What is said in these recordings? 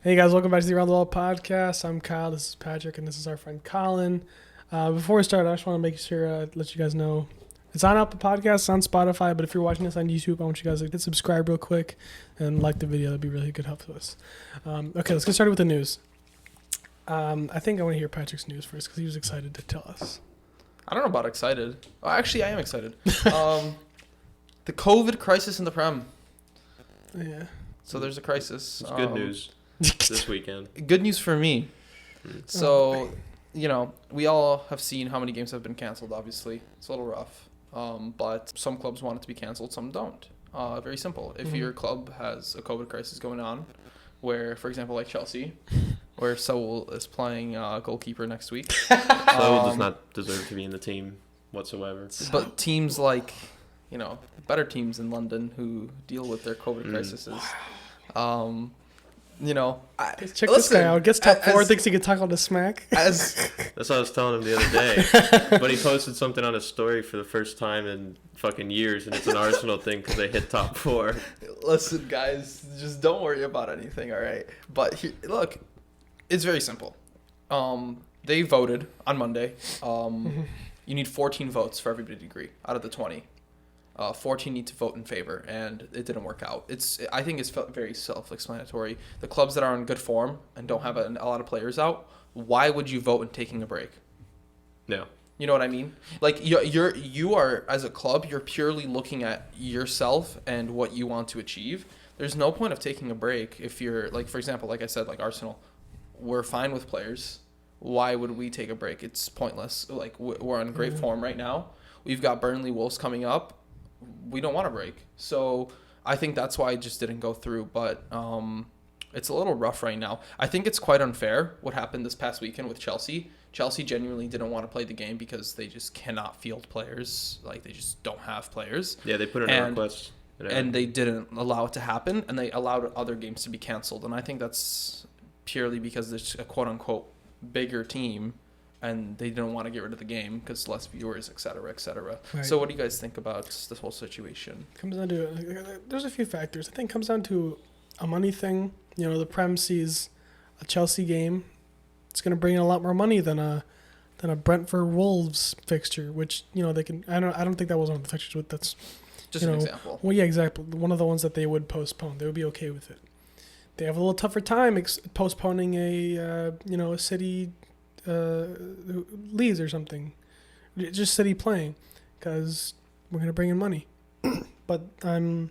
Hey guys, welcome back to the Around the World podcast. I'm Kyle, this is Patrick, and this is our friend Colin. Before we start, I just want to make sure let you guys know it's on Apple Podcasts, on Spotify, but if you're watching this on YouTube, I want you guys to hit subscribe real quick and like the video. That'd be really good help to us. Okay, let's get started with the news. I think I want to hear Patrick's news first because he was excited to tell us. I don't know about excited. Oh, actually, I am excited. The COVID crisis in the Prem. Yeah. So there's a crisis. It's good news this weekend. Good news for me. So, we all have seen how many games have been canceled, obviously. It's a little rough. But some clubs want it to be canceled, some don't. Very simple. If your club has a COVID crisis going on, where, for example, like Chelsea, where Saul is playing goalkeeper next week. Saul does not deserve to be in the team whatsoever. But teams like, better teams in London who deal with their COVID crises. Check this guy out. Gets top four, thinks he can talk all the smack. That's what I was telling him the other day. But he posted something on his story for the first time in fucking years, and it's an Arsenal thing because they hit top four. Listen, guys, just don't worry about anything, all right? But look, it's very simple. They voted on Monday. You need 14 votes for everybody to agree out of the 20. 14 need to vote in favor, and it didn't work out. I think it's very self-explanatory. The clubs that are in good form and don't have a lot of players out, why would you vote in taking a break? No. You know what I mean? Like you are as a club, you're purely looking at yourself and what you want to achieve. There's no point of taking a break if you're like, for example, like I said, like Arsenal, we're fine with players. Why would we take a break? It's pointless. Like we're on great form right now. We've got Burnley Wolves coming up. We don't want to break. So I think that's why it just didn't go through. But it's a little rough right now. I think it's quite unfair what happened this past weekend with Chelsea. Chelsea genuinely didn't want to play the game because they just cannot field players. Like, they just don't have players. Yeah, they put in a request. And they didn't allow it to happen. And they allowed other games to be canceled. And I think that's purely because there's a quote-unquote bigger team. And they didn't want to get rid of the game because less viewers, et cetera, et cetera. Right. So what do you guys think about this whole situation? Comes down to there's a few factors. I think it comes down to a money thing. The Prem sees a Chelsea game. It's going to bring in a lot more money than a Brentford Wolves fixture, which they can. I don't think that was one of the fixtures. But that's just an example. Well, yeah, exactly. One of the ones that they would postpone. They would be okay with it. They have a little tougher time postponing a City. Leeds or something, just City playing, because we're gonna bring in money. But I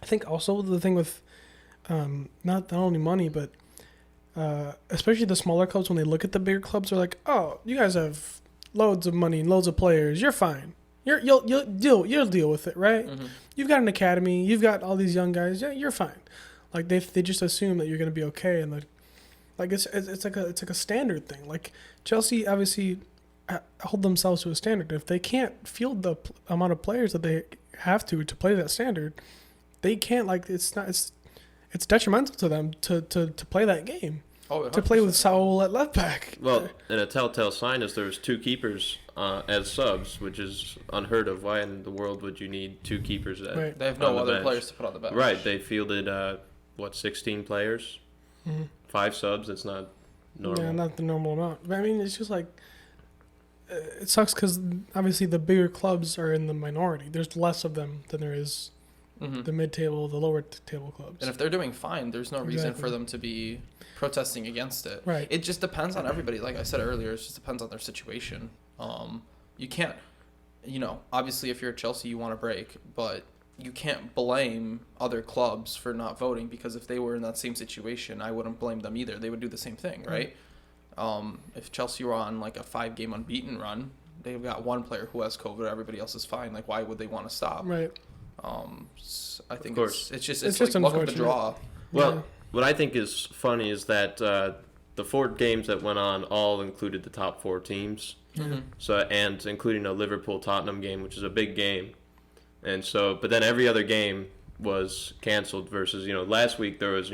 think also the thing with not only money, but especially the smaller clubs, when they look at the bigger clubs, they're like, oh, you guys have loads of money and loads of players, you're fine, you'll deal with it, right? You've got an academy, you've got all these young guys, yeah, you're fine. Like they just assume that you're gonna be okay, and like it's like a standard thing. Like Chelsea obviously hold themselves to a standard. If they can't field the amount of players that they have to play that standard, they can't. Like it's detrimental to them to play that game. Oh, to play with Saul at left back. Well, and a telltale sign is there was 2 keepers as subs, which is unheard of. Why in the world would you need 2 keepers? Right. They have no other players to put on the bench. Right. They fielded 16 players. 5 subs, it's not normal. Yeah, not the normal amount. But I mean, it's just like, it sucks because obviously the bigger clubs are in the minority. There's less of them than there is the mid-table, the lower-table clubs. And if they're doing fine, there's no reason for them to be protesting against it. Right. It just depends on everybody. Like I said earlier, it just depends on their situation. You can't, obviously if you're at Chelsea, you want to break, but you can't blame other clubs for not voting, because if they were in that same situation, I wouldn't blame them either. They would do the same thing, right? If Chelsea were on like a 5-game unbeaten run, they've got one player who has COVID, everybody else is fine. Like, why would they want to stop? Right. I think it's just like luck of the draw. Well, what I think is funny is that the 4 games that went on all included the top 4 teams. So, and including a Liverpool-Tottenham game, which is a big game. And so, but then every other game was canceled versus, last week there was,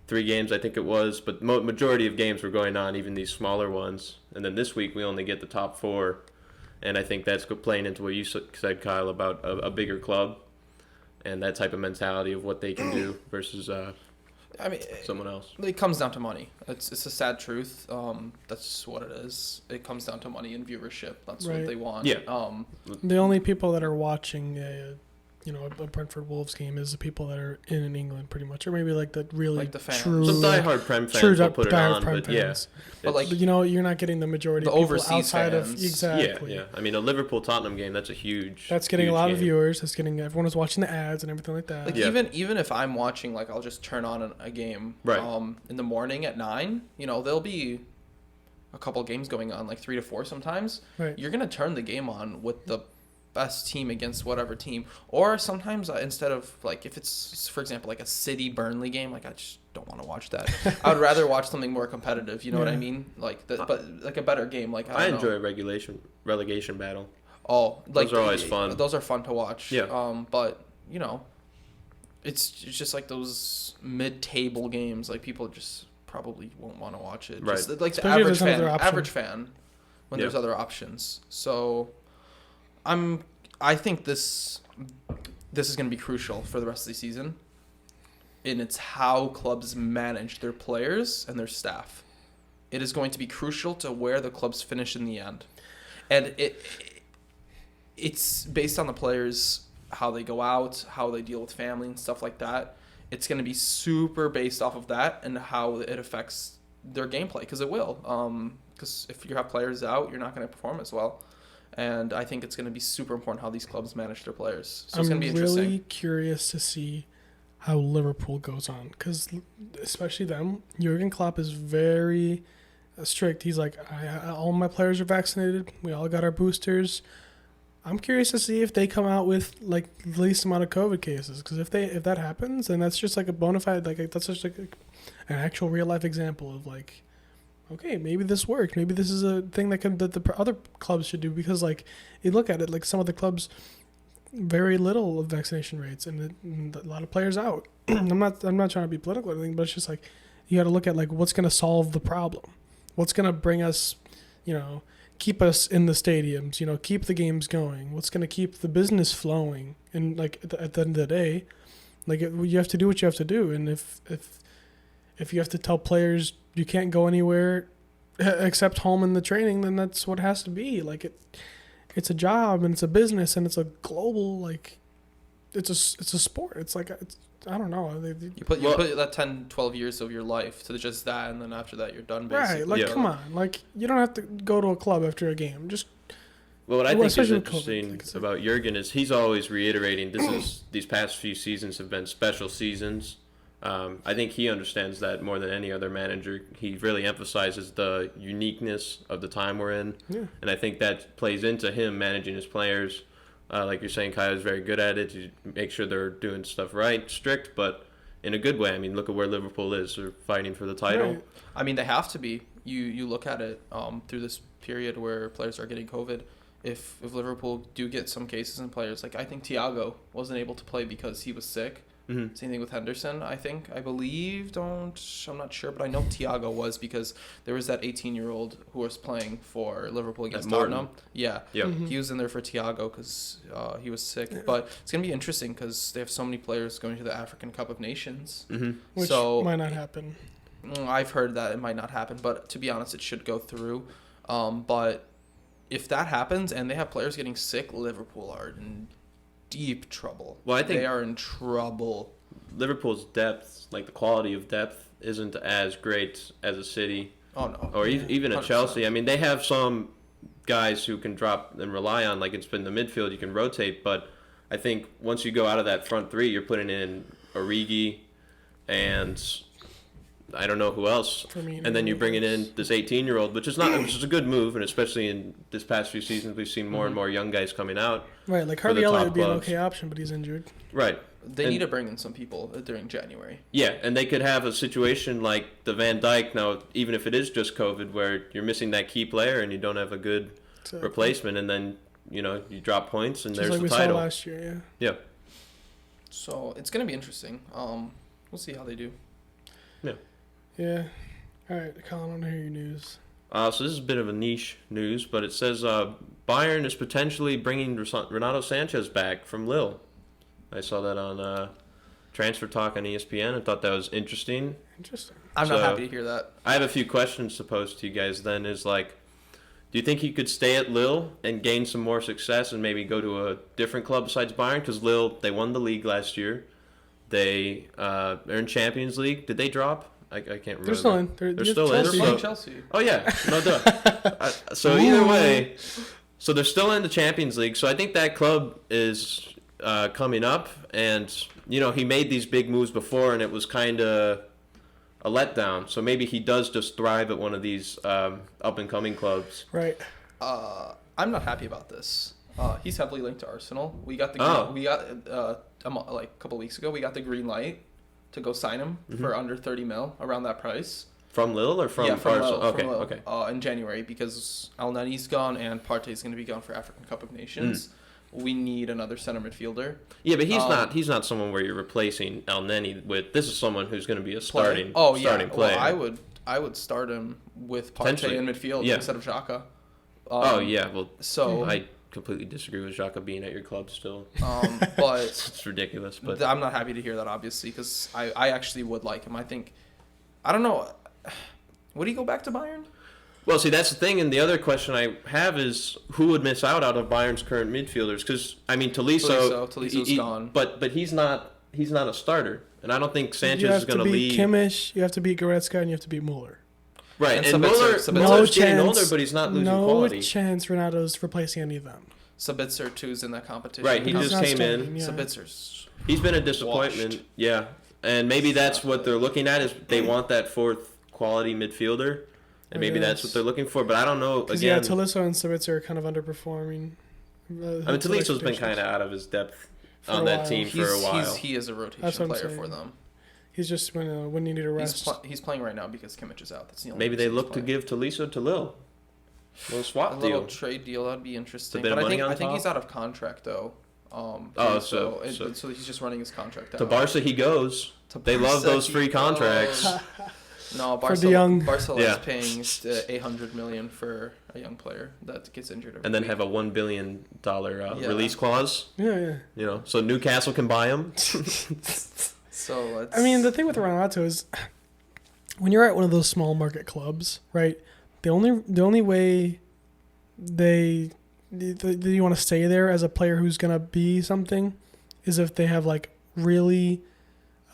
3 games, I think it was, but majority of games were going on, even these smaller ones. And then this week we only get the top 4. And I think that's playing into what you said, Kyle, about a bigger club and that type of mentality of what they can do versus I mean, someone else. it comes down to money. It's a sad truth. That's just what it is. It comes down to money and viewership. That's Right. what they want. Yeah. The only people that are watching a Brentford Wolves game is the people that are in England, pretty much, or maybe like the really Like the fans. true, Some diehard Prem fans true will put it diehard on, Prem but yeah. fans. But, like, But, you're not getting the majority the of people overseas outside of fans. exactly. Yeah. I mean, a Liverpool-Tottenham game, that's a huge. That's getting a huge lot of game. viewers. That's getting everyone is watching the ads and everything like that. Like Yeah. even if I'm watching, like I'll just turn on a game Right. in the morning at 9. There'll be a couple games going on, like 3 to 4 sometimes. Right. You're gonna turn the game on with the best team against whatever team, or sometimes instead of like if it's for example like a City Burnley game, like I just don't want to watch that. I would rather watch something more competitive. You know what I Yeah. mean? Like but like a better game. Like I don't enjoy know. a relegation battle. Oh, like Those are always fun. Those are fun to watch. Yeah. But it's just like those mid-table games. Like people just probably won't want to watch it. Right. Just, like the Especially if average there's fan. another option. Average fan. When there's Yeah. other options. So, I think this is going to be crucial for the rest of the season. And it's how clubs manage their players and their staff. It is going to be crucial to where the clubs finish in the end. And it's based on the players, how they go out, how they deal with family and stuff like that. It's going to be super based off of that and how it affects their gameplay, because it will. Because if you have players out, you're not going to perform as well. And I think it's going to be super important how these clubs manage their players. So it's going to be interesting. I'm really curious to see how Liverpool goes on, because especially them, Jurgen Klopp is very strict. He's like, all my players are vaccinated. We all got our boosters. I'm curious to see if they come out with like the least amount of COVID cases, because if that happens, then that's just like a bona fide, like that's just like an actual real life example of like, okay, maybe this worked. Maybe this is a thing that the other clubs should do, because like you look at it, like some of the clubs, very little of vaccination rates and a lot of players out. I'm not trying to be political or anything, but it's just like you got to look at like what's going to solve the problem, what's going to bring us, keep us in the stadiums, keep the games going, what's going to keep the business flowing, and like at the end of the day, like you have to do what you have to do, and if you have to tell players you can't go anywhere except home in the training, then that's what it has to be. Like it's a job and it's a business and it's a global, like it's a sport. It's like I don't know. You put that 10, 12 years of your life to just that, and then after that you're done basically. Right, like come on. Like you don't have to go to a club after a game. Just Well, what I think is especially with interesting COVID, about Jurgen is he's always reiterating these past few seasons have been special seasons. I think he understands that more than any other manager. He really emphasizes the uniqueness of the time we're in, and I think that plays into him managing his players. Like you're saying, Kyle is very good at it. You make sure they're doing stuff right, strict, but in a good way. I mean, look at where Liverpool is. They're fighting for the title. Right. I mean, they have to be. You look at it through this period where players are getting COVID. If Liverpool do get some cases in players, like I think Thiago wasn't able to play because he was sick. Mm-hmm. Same thing with Henderson, I believe. I'm not sure, but I know Thiago was, because there was that 18-year-old who was playing for Liverpool against Tottenham. Yeah. Mm-hmm. He was in there for Thiago because he was sick. But it's going to be interesting because they have so many players going to the African Cup of Nations. Mm-hmm. which So might not happen. I've heard that it might not happen, but to be honest, it should go through. But if that happens and they have players getting sick, Liverpool are in deep trouble. Well, I think they are in trouble. Liverpool's depth, like the quality of depth, isn't as great as a City Oh no. or even a 100%. Chelsea. I mean, they have some guys who can drop and rely on, like it's been the midfield, you can rotate, but I think once you go out of that front three, you're putting in Origi and I don't know who else. And then you're bringing in this 18-year-old, which is a good move, and especially in this past few seasons, we've seen more and more young guys coming out. Right, like for Harvey the Elliott top would be an clubs. okay option, but he's injured. Right. They need to bring in some people during January. Yeah, and they could have a situation like the Van Dijk now, even if it is just COVID, where you're missing that key player and you don't have a good replacement, and then you drop points and Just there's like the we title. saw last year, Yeah. So it's gonna be interesting. We'll see how they do. yeah. All right, Colin, I want to hear your news. So this is a bit of a niche news, but it says Bayern is potentially bringing Ronaldo Sanchez back from Lille. I saw that on transfer talk on ESPN. I thought that was interesting. Interesting. I'm not So- happy to hear that. I have a few questions to pose to you guys then is like, do you think he could stay at Lille and gain some more success and maybe go to a different club besides Bayern? Because Lille, they won the league last year. They are in Champions League. Did they drop? I can't remember. They're still in. They're still in. They're So- playing Chelsea. Oh, yeah. No, duh. So either way, so they're still in the Champions League. So I think that club is coming up. And, you know, he made these big moves before, and it was kind of a letdown. So maybe he does just thrive at one of these up-and-coming clubs. Right. I'm not happy about this. He's heavily linked to Arsenal. We got like a couple weeks ago, we got the green light to go sign him for under 30 mil, around that price. From Lille or from Arsenal? Lille, Okay, from Lille, okay. in January, because El Neni's gone and Partey's going to be gone for African Cup of Nations. We need another center midfielder. Yeah, but he's not someone where you're replacing El Neni with. This is someone who's going to be a starting Starting player. Well, I would start him with Partey Potentially. in midfield Yeah. instead of Xhaka. Well, So I completely disagree with Xhaka being at your club still. but It's ridiculous, but I'm not happy to hear that, obviously, because I actually would like him. I don't know. Would he go back to Bayern? well, see that's the thing. And the other question I have is who would miss out of Bayern's current midfielders? Because I mean, Toliso's gone. but he's not a starter, and I don't think You Sanchez have is going to to beat lead. Kimmich, you have to beat Goretzka, and you have to beat Muller. Right, And and Sabitzer- Muller's Sabitzer- getting No older, chance- but he's not losing no quality. chance Ronaldo's replacing any of them. Sabitzer too's in that competition. Right, he He's just not came in. starting, yeah. Sabitzer's He's been a disappointment. Washed. Yeah, and maybe that's what they're looking at is they want that fourth quality midfielder, and maybe that's what they're looking for. But I don't know. Because yeah, Again, Tolisso and Sabitzer are kind of underperforming. I mean, Toliso's been kind of out of his depth For on a that while. team for a while. he is a That's rotation what I'm player saying. for them. He's just when you need a rest. He's playing right now because Kimmich is out. That's the only Maybe they reason look he's to playing. give Tolisso to Lille. Little a swap little deal. trade deal. That'd be interesting. bit of But money on I think top? he's out of contract though. So he's just running his contract out. To Barca he goes. To They love Barca those he free contracts. goes. No, For the young. Barcelona's Yeah. paying 800 million for a young player that gets injured every And then week. have a $1 billion Yeah. release clause. Yeah. You know, so Newcastle can buy him. So it's, I mean, the thing with Ronaldo is when you're at one of those small market clubs, right? The only way that you want to stay there as a player who's gonna be something is if they have like really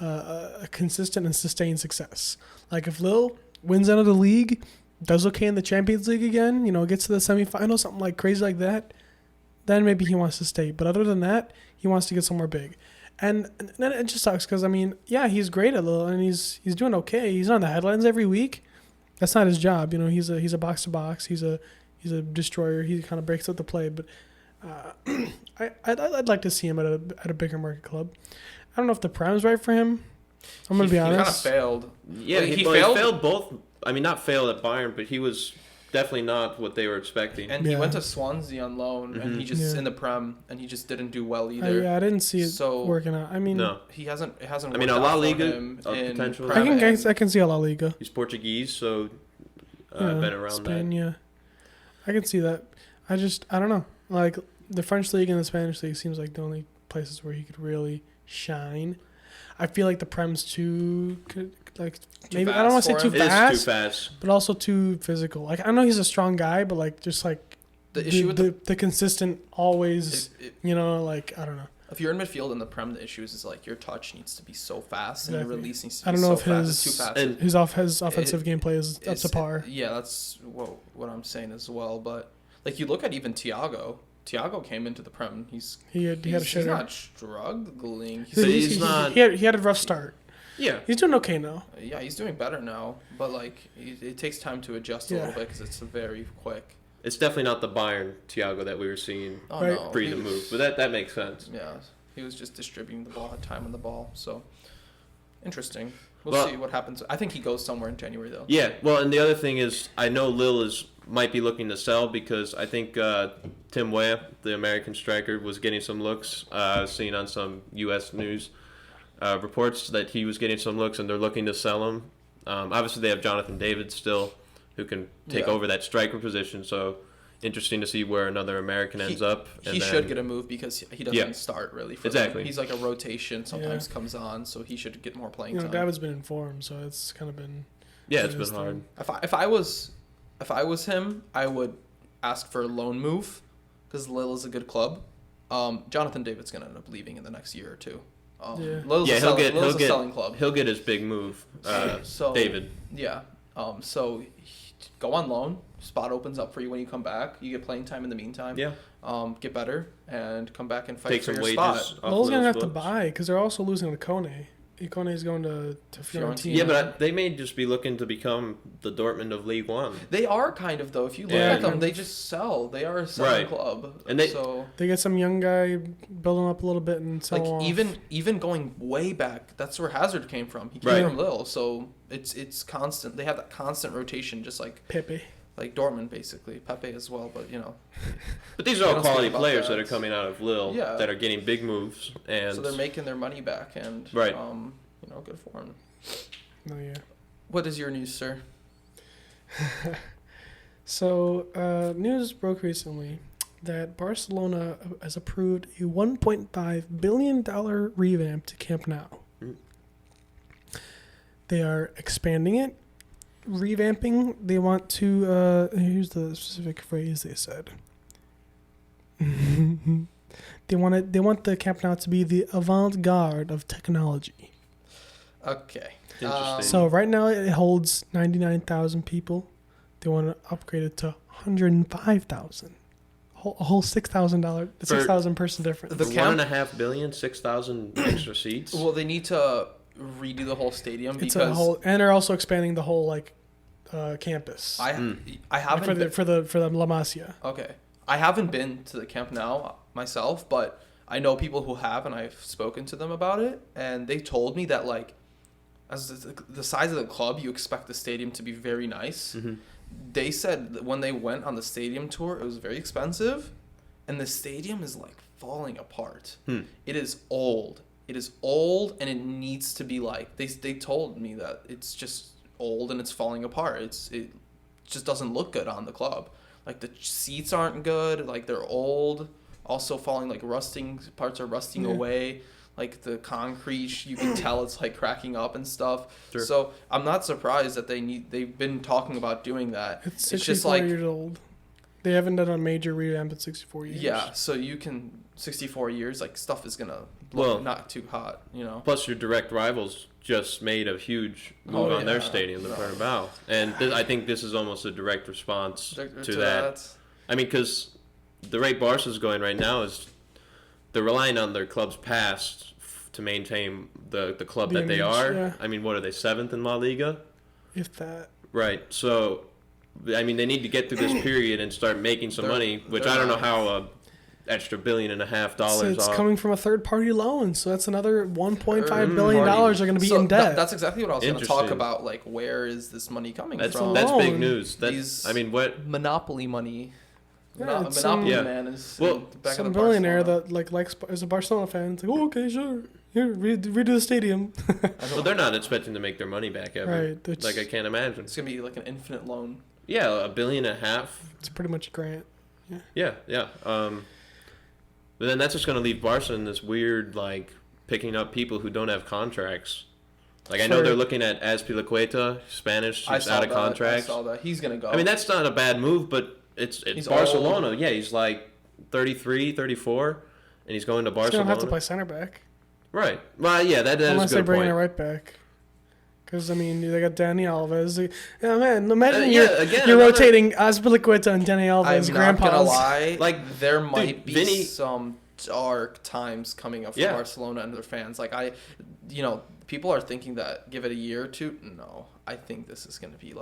a consistent and sustained success. Like if Lille wins out of the league, does okay in the Champions League again, gets to the semifinal, something like crazy like that, then maybe he wants to stay. But other than that, he wants to get somewhere big. And then it just sucks because, I mean, yeah, he's great at Lille and he's doing okay. He's on the headlines every week. That's not his job. He's a box to box. He's a destroyer. He kind of breaks up the play. But I'd like to see him at a bigger market club. I don't know if the prime's right for him. I'm gonna be honest. He kind of failed. Yeah, Well, he he failed failed- both. I mean, not failed at Bayern, but he was definitely not what they were expecting. And he Yeah. went to Swansea on loan, and he just Yeah. in the Prem, and he just didn't do well either. I didn't see it So- working out. I mean, No, It hasn't. I mean, worked a out La for Liga him of in potential. Prem and- I can see a La Liga. he's Portuguese, so Yeah, been around Spain, that. yeah. I can see that. I don't know. Like the French league and the Spanish league seems like the only places where he could really shine. I feel like the Prem's too maybe I don't want to say fast too for It is fast, too fast. but also too physical. Like I know he's a strong guy, but like just like The issue with the consistent always, if like I don't know. if you're in midfield in the Prem, the issue is like your touch needs to be so fast and Exactly. your release needs to be I don't know so if fast. his- It's too fast. And- His offensive gameplay is up to par. Yeah, that's what I'm saying as well. But like you look at even Thiago. Thiago came into the Prem. He had a He's shitter. not struggling. But he's not- He had a rough start. Yeah, He's doing okay now. Yeah, he's doing better now, but like it takes time to adjust a Yeah. little bit because it's very quick. it's definitely not the Bayern Thiago that we were seeing Oh Right. no, pre he the was- move, but that makes sense. Yeah, he was just distributing the ball, had time on the ball. So interesting. We'll Well- see what happens. I think he goes somewhere in January though. Yeah, well, and the other thing is, I know Lille might be looking to sell because I think Tim Weah, the American striker, was getting some looks. Seen on some U.S. news reports that he was getting some looks, and they're looking to sell him. Obviously, they have Jonathan David still, who can take Yeah. over that striker position. So, interesting to see where another American ends up. He should get a move because he doesn't start really. For Exactly. them. He's like a rotation. Sometimes comes on, so he should get more playing time. David's been informed, so it's kind of been. Yeah, it's been hard. If I was him, I would ask for a loan move because Lille is a good club. Jonathan David's gonna end up leaving in the next year or two. Lille's a selling club. He'll get his big move. David. Yeah. So go on loan. Spot opens up for you when you come back. You get playing time in the meantime. Yeah. Get better and come back and fight Take for some your wages. spot. Lille's gonna have to buy because they're also losing to Kone. Kone's going to Fiorentina. Yeah, but they may just be looking to become the Dortmund of League One. They are kind of though. If you look at them, they just sell. They are a selling club. And they get some young guy building up a little bit and sell off. even going way back, that's where Hazard came from. He came from Lille, so it's constant. They have that constant rotation, just like Pepe. Like Dortmund, basically. Pepe as well, but But these are all quality players that are coming out of Lille that are getting big moves, and so they're making their money back, and good for them. Oh yeah. What is your news, sir? So, news broke recently that Barcelona has approved a $1.5 billion revamp to Camp Nou. They are expanding it. Revamping, they want to here's the specific phrase they said. they want the Camp Nou to be the avant-garde of technology. Okay. Interesting. So right now it holds 99,000 people. They want to upgrade it to 105,000. A whole $6,000 person difference. The $1.5 billion, 6,000 extra seats. Well, they need to redo the whole stadium It's because and they're also expanding the whole campus. I haven't for the La Masia. Okay, I haven't been to the Camp Nou myself, but I know people who have, and I've spoken to them about it, and they told me that as the size of the club, you expect the stadium to be very nice. Mm-hmm. They said that when they went on the stadium tour, it was very expensive, and the stadium is falling apart. It is old. It is old, and it needs to be they told me that it's just old and it's falling apart. It just doesn't look good on the club. The seats aren't good. They're old. Also falling rusting. Parts are rusting away. The concrete, you can tell it's cracking up and stuff. Sure. So I'm not surprised that they've been talking about doing that. It's 64 years old. They haven't done a major revamp in 64 years. Yeah, so you can 64 years, stuff is gonna look not too hot, Plus, your direct rivals just made a huge move on their stadium, the Bernabeu, and I think this is almost a direct response to that. I mean, because the rate Barca's going right now is they're relying on their club's past to maintain the club that they are. Yeah. I mean, what are they, 7th in La Liga? If that. Right. So, I mean, they need to get through this period and start making some money, which I don't know how extra $1.5 billion It's coming from a third-party loan, so that's another $1.5 billion are going to be in debt. That's exactly what I was going to talk about. Where is this money coming from? That's big news. What monopoly money? Yeah, man is back some in the billionaire Barcelona. that likes is a Barcelona fan. It's okay, sure. Here, redo the stadium. Well, they're not expecting to make their money back ever. Right. I can't imagine. It's gonna be an infinite loan. Yeah, $1.5 billion. It's pretty much a grant. Yeah. But then that's just gonna leave Barca in this weird picking up people who don't have contracts. I know they're looking at Azpilicueta, Spanish, who's out of contract. I saw that. He's gonna go. I mean, that's not a bad move, but it's Barcelona. Old. Yeah, he's 33, 34, and he's going to Barcelona. He's going to have to play center back. Right. Well, yeah, that is a good point. Unless they bring in a right back. Because, they got Dani Alves. Yeah, man, imagine you're rotating Azpilicueta and Dani Alves, I'm grandpas. not going to lie. There might be some dark times coming up for Barcelona and their fans. People are thinking that give it a year or two. No, I think this is going to be a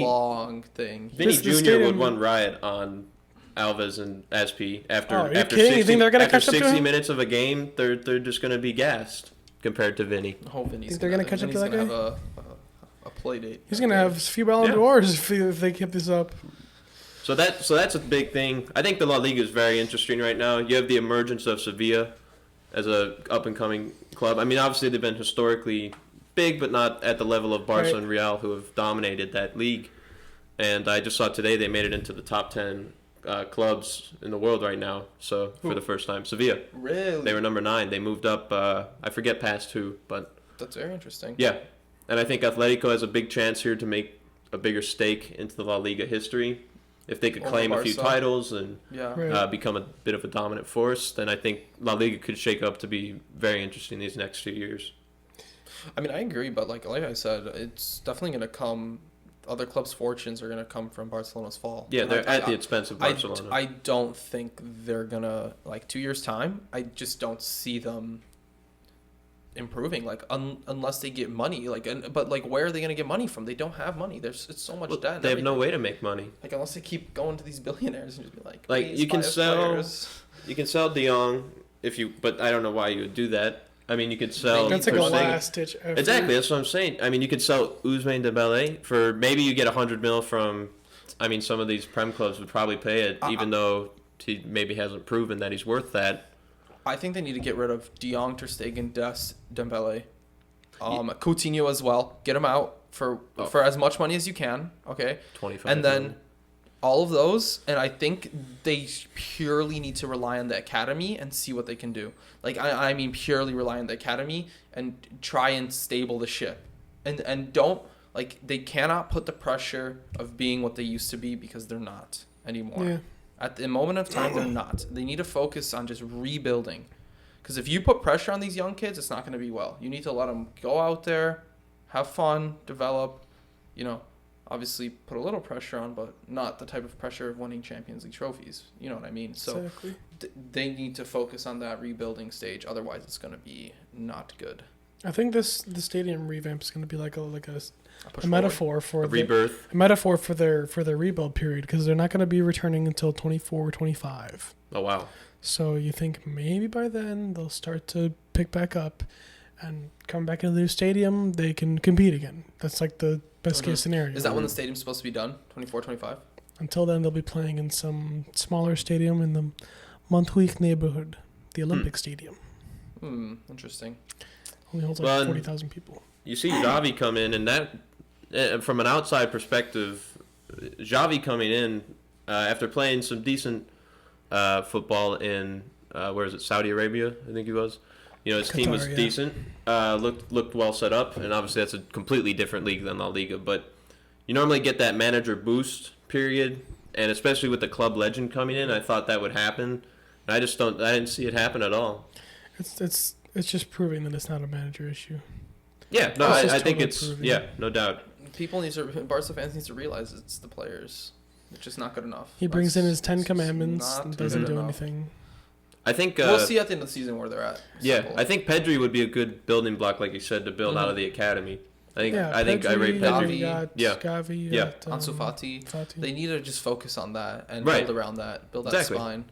long thing. Vinny Jr. would run riot on Alves and Aspi after 60 minutes of a game. They're just going to be gassed compared to Vinny. I hope Vinny's they're going to catch up to that guy. Have a play date. He's going to have a few Ballon d'Ors if they keep this up. So that's a big thing. I think the La Liga is very interesting right now. You have the emergence of Sevilla as a up and coming club. I mean, obviously they've been historically big, but not at the level of Barca and Real, who have dominated that league. and I just saw today they made it into the top 10 clubs in the world right now. So for the first time, Sevilla. Really? They were number 9. They moved up. I forget past who, but That's very interesting. yeah. And I think Atletico has a big chance here to make a bigger stake into the La Liga history. If they could Over claim a few Barca. titles and Yeah. Right. become a bit of a dominant force, then I think La Liga could shake up to be very interesting these next few years. I mean, I agree, but like I said, it's definitely going to come. Other clubs' fortunes are going to come from Barcelona's fall. Yeah, And they're at the expense of Barcelona. I don't think they're going to, like, 2 years' time, I just don't see them improving, like, unless they get money. But where are they going to get money from? They don't have money. It's so much debt. And They have no everything. way to make money. Like, unless they keep going to these billionaires and just be like, Like, "Please you can buy us sell- players." You can sell De Jong but I don't know why you would do that. I mean, you could sell. That's like a Ter Stegen. last ditch effort. Exactly, that's what I'm saying. I mean, you could sell Ousmane Dembele for maybe you get 100 mil from. I mean, some of these Prem clubs would probably pay it, even though he maybe hasn't proven that he's worth that. I think they need to get rid of De Jong, Ter Stegen, Dest, Dembele, Coutinho as well. Get him out for as much money as you can. Okay, 25. and then all of those, and I think they purely need to rely on the academy and see what they can do. Like I mean, purely rely on the academy and try and stable the ship, and don't they cannot put the pressure of being what they used to be because they're not anymore. Yeah. At the moment of time, they're not. They need to focus on just rebuilding. Because if you put pressure on these young kids, it's not going to be well. You need to let them go out there, have fun, develop, obviously put a little pressure on, but not the type of pressure of winning Champions League trophies. You know what I mean? So Exactly. they need to focus on that rebuilding stage. Otherwise, it's going to be not good. I think the stadium revamp is going to be like a Push a forward. metaphor for a rebirth. a metaphor for their rebuild period, because they're not going to be returning until 24 or 25. Oh wow. So you think maybe by then they'll start to pick back up and come back into the new stadium, they can compete again. That's like the best case scenario. Is that when the stadium's supposed to be done? 24, 25? Until then, they'll be playing in some smaller stadium in the Montjuic neighborhood, the Olympic Stadium. Interesting. Only holds Well, like 40,000 people. You see Xavi come in, and that, from an outside perspective, Xavi coming in after playing some decent football in where is it, Saudi Arabia? I think he was. His team was Qatar, yeah. decent, looked well set up, and obviously that's a completely different league than La Liga. But you normally get that manager boost period, and especially with the club legend coming in, I thought that would happen. And I didn't see it happen at all. It's just proving that it's not a manager issue. Yeah, no, It's just I think totally it's proving. no doubt. Barca fans need to realize it's the players. It's just not good enough. He brings in his 10 It's commandments not and doesn't good do enough. anything. I think We'll see at the end of the season where they're at. Yeah, Simple. I think Pedri would be a good building block, like you said, to build out of the academy. I think Yeah, I rate Pedri. you got Yeah. Gavi, Yeah. got, Ansu Fati. They need to just focus on that and Right. build around that. Build that Exactly. spine.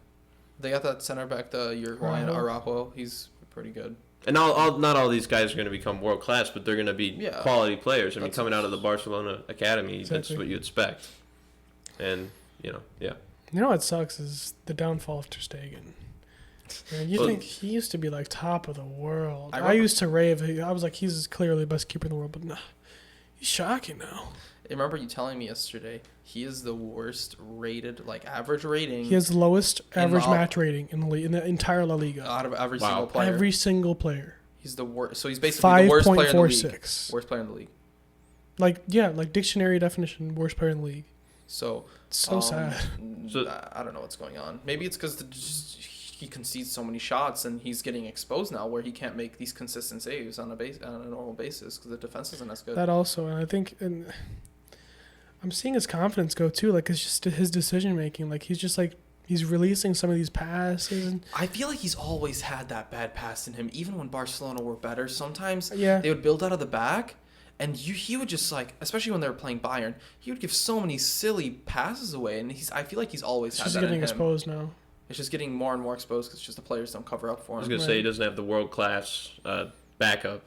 They got that center back, the Uruguayan Araujo. He's pretty good. And not all these guys are going to become world class, but they're going to be quality players. I mean, That's coming out of the Barcelona academy, that's Exactly. what you expect. And yeah. You know what sucks is the downfall of Ter Stegen. Man, you Well, think he used to be like top of the world. I I remember- used to rave. I was like, he's clearly the best keeper in the world, but nah, he's shocking now. I remember you telling me yesterday he is the worst rated, average rating He has the lowest average the- match rating in the entire La Liga. out of every Wow. single player. Every single player. He's the worst. So he's basically the worst player in the league. 5.46. Worst player in the league. Like dictionary definition, worst player in the league. So It's so sad. So- I don't know what's going on. Maybe it's because he concedes so many shots and he's getting exposed now, where he can't make these consistent saves on a normal basis because the defense isn't as good. That also, and I think, I'm seeing his confidence go too. Like, it's just his decision making. Like, he's releasing some of these passes. And I feel like he's always had that bad pass in him, even when Barcelona were better. Sometimes Yeah. they would build out of the back, and he would just especially when they were playing Bayern, he would give so many silly passes away, and I feel like he's always it's had just that getting in him. exposed now. It's just getting more and more exposed because just the players don't cover up for I was him. going to say he doesn't have the world class backup.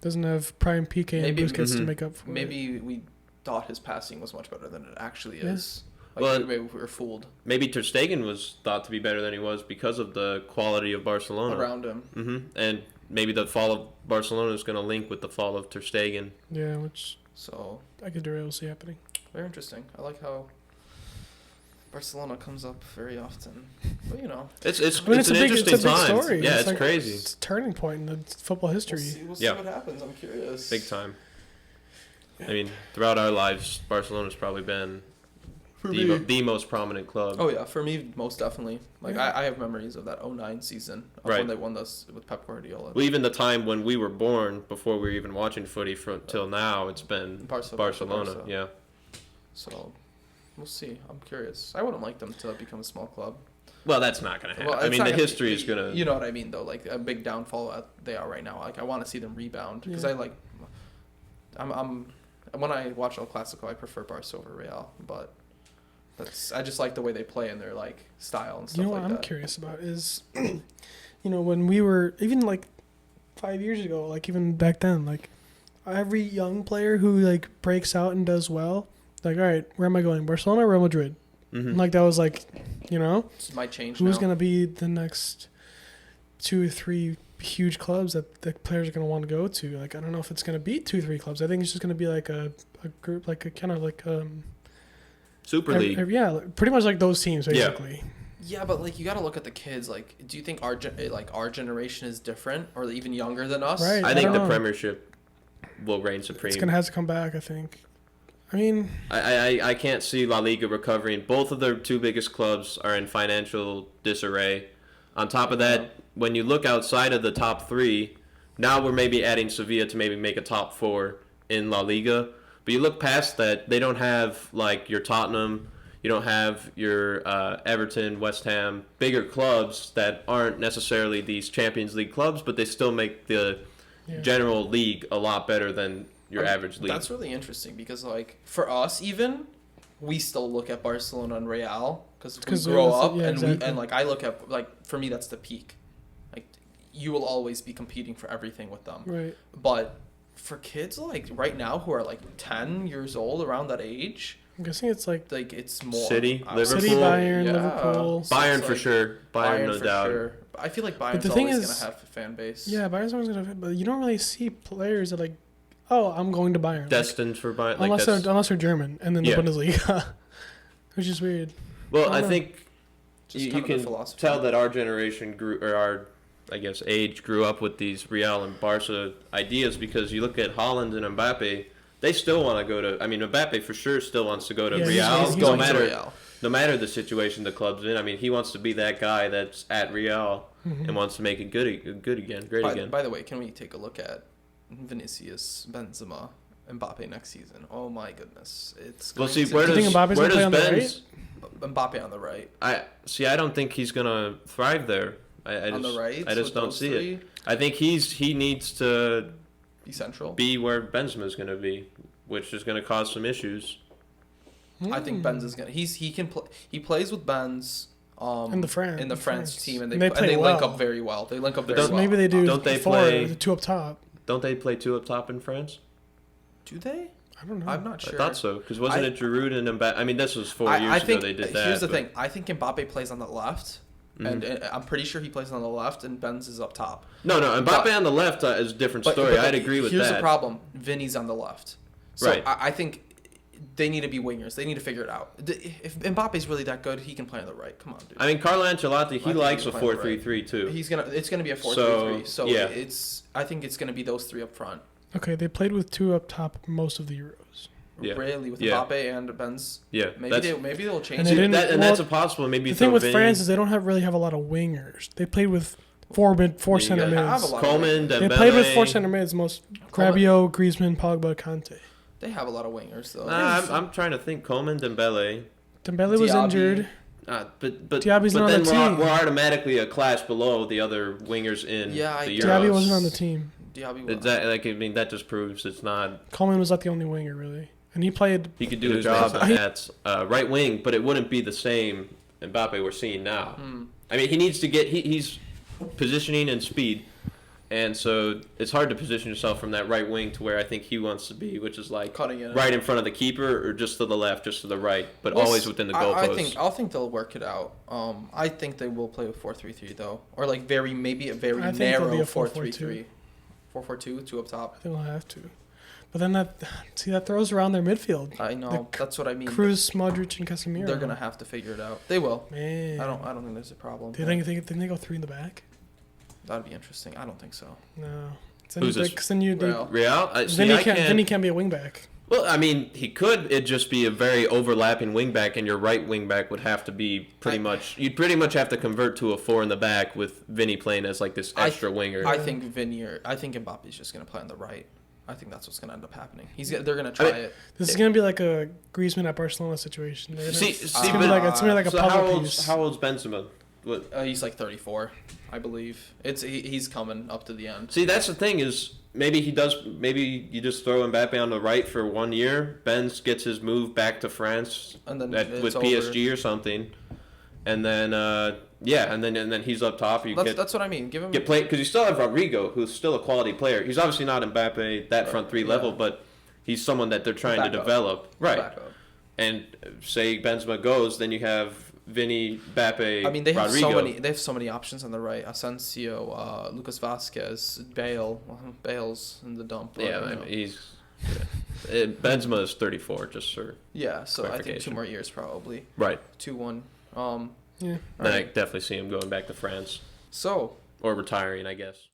Doesn't have prime PK and Maybe- Busquets to Mhm. make up for it. Maybe we thought his passing was much better than it actually Yeah. is. Well, Maybe we were fooled Maybe Ter Stegen was thought to be better than he was because of the quality of Barcelona. around him. And maybe the fall of Barcelona is going to link with the fall of Ter Stegen. Yeah, which So I could really see happening. Very interesting. I like how Barcelona comes up very often. But, you know. It's I mean, an interesting it's a big time. story. Yeah, it's like, crazy. It's a turning point in the football history. We'll see Yeah. what happens. I'm curious. Big time. I mean, throughout our lives, Barcelona's probably been For me. the most prominent club. Oh, yeah. For me, most definitely. Like, Yeah. I have memories of that 09 season of Right. when they won this with Pep Guardiola. Well, even the time when we were born, before we were even watching footy till now, it's been Barcelona. Barca. Yeah. So, we'll see. I'm curious. I wouldn't like them to become a small club. Well, that's not going to happen. Well, I it's mean, not the gonna history be- is going to... You know what I mean, though. Like, a big downfall they are right now. Like, I want to see them rebound. Because Yeah. when I watch El Clasico, I prefer Barca over Real. But I just like the way they play and their, like, style and stuff You know what like I'm that. curious about is, when we were, even like 5 years ago, like even back then, like every young player who like breaks out and does well, like, all right, where am I going? Barcelona or Real Madrid? Mhm. Like that was like, This might change who's now. going to be the next 2 or 3 huge clubs that the players are going to want to go to? Like, I don't know if it's going to be 2 or 3 clubs. I think it's just going to be like a group, like a kind of like, Super League. yeah, like, pretty much like those teams, Yeah. basically. Yeah, but, like, you got to look at the kids. Like, do you think our generation is different or even younger than us? Right. I I think don't the know. Premiership will reign supreme. It's going to have to come back, I think. I mean, I can't see La Liga recovering. Both of their 2 biggest clubs are in financial disarray. On top of that, when you look outside of the top 3, now we're maybe adding Sevilla to maybe make a top 4 in La Liga. But you look past that, they don't have like your Tottenham, you don't have your Everton, West Ham, bigger clubs that aren't necessarily these Champions League clubs, but they still make the general league a lot better than your average league. That's really interesting because, like, for us, even we still look at Barcelona and Real because we grow up and like I look at, like, for me that's the peak. Like, you will always be competing for everything with them. right. But for kids like right now who are like 10 years old, around that age, I'm guessing it's like it's more City, Liverpool. City, Bayern, Yeah. Liverpool. So Bayern it's for like sure. Bayern, no for doubt. sure. I feel like Bayern's the thing always is- gonna have a fan base. Yeah, Bayern's always gonna fit, but you don't really see players that like, oh, I'm going to Bayern. Like, Destined for Bayern. Like unless they're German and then the Yeah. Bundesliga, which is weird. well, I I don't think Just you kind of the can philosophy. tell that our generation grew, or our, I guess, age grew up with these Real and Barca ideas because you look at Haaland and Mbappe, they still want to go to. I mean, Mbappe for sure still wants to go to Yeah, Real. he's no going to matter Real. no matter the situation the club's in. I mean, he wants to be that guy that's at Real and wants to make it good again, great again. By the way, can we take a look at Vinicius, Benzema, Mbappe next season? Oh my goodness, it's Well, going see, to where Do you does think Mbappe's where gonna play does on the Benz? Mbappe on the right, I don't think he's gonna thrive there. I on just the right. I just with don't those see three, it. I think he needs to Be central. be where Benzema's going to be, which is going to cause some issues. I think Benz is gonna. He can play. He plays with Benz. In the France team, and And they they play link well. up very well. They link up But very So well. maybe they do. Don't they 4, play- the 2 up top? Don't they play 2 up top in France? Do they? I don't know. I'm not sure. I thought so, because wasn't I- it Giroud and Mbappe? I mean, this was 4 I years think ago they did that. here's the but- thing. I think Mbappe plays on the left, Mhm. and I'm pretty sure he plays on the left, and Benz is up top. No, Mbappe But- on the left is a different story. I'd agree with here's that. the problem: Vinny's on the left. So Right. I think they need to be wingers. They need to figure it out. If Mbappe's really that good, he can play on the right. Come on, dude. I mean, Carlo Ancelotti, he think likes he a can play on the 4-3-3 too. It's gonna be a 4-3-3. So yeah. I think it's gonna be those 3 up front. Okay, they played with 2 up top most of the Euros. Yeah. Really, with Yeah. Mbappe and Benz. Yeah, Maybe they'll change And it. they didn't- that's well, a possible. Maybe The thing throw with Vinny, France is they don't really have a lot of wingers. They played with 4 Yeah, center you They have a mids. lot Coleman, of They Dembele. played with 4 center mids. Most Coleman- Rabiot, Griezmann, Pogba, Kante. They have a lot of wingers though. Nah, I'm trying to think. Coleman, Dembele. Dembele was Diaby. injured. But Diaby's but not then on the we're, team. we're automatically a class below the other wingers in Yeah, the Euros. Diaby wasn't on the team. Diaby Is that, like, I mean, that just proves it's not. Coleman was not the only winger really, and he played. He could do a Who's job that? at right wing, but it wouldn't be the same Mbappe we're seeing now. I mean, he needs to get he's positioning and speed, and so it's hard to position yourself from that right wing to where I think he wants to be, which is like Cutting it right in front of the keeper or just to the left, just to the right, but always within the goalposts. I think they'll work it out. I think they will play with 4-3-3 though, or like maybe a very I think they'll narrow be a 4-3-3, 4-4-2, 2 up I top. think they'll have to. But then that throws around their midfield. I know. That's what I mean. Cruz, Modric, and Casemiro. They're gonna have to figure it out. They will. Man. I don't think there's a problem. Do you think they go 3 in the back? That'd be interesting. I don't think so. No. Who's this? Real. Real? Then he can't be a wing back. Well, I mean, he could. It'd just be a very overlapping wing back, and your right wing back would have to be you'd pretty much have to convert to a 4 in the back with Vinny playing as like this extra winger. I think Mbappe's just gonna play on the right. I think that's what's gonna end up happening. They're gonna try it. This is gonna be like a Griezmann at Barcelona situation. it's gonna be like a puzzle piece. How old's Benzema? He's like 34, I believe. He's coming up to the end. See, that's the thing is maybe you just throw Mbappe on the right for 1 year. Benz gets his move back to France and then with PSG or something, and then and then he's up top. That's what I mean. Give him get played because you still have Rodrigo, who's still a quality player. He's obviously not Mbappe that front three level, but he's someone that they're trying to develop. Right. And say Benzema goes, then you have Vinny, Mbappe, I mean, they have Rodrigo. so many options on the right. Asensio, Lucas Vasquez, Bale. Bale's in the dump. Benzema is 34, just for so I think 2 more years probably. Right. 2-1. Yeah. Then I definitely see him going back to France. So. Or retiring, I guess.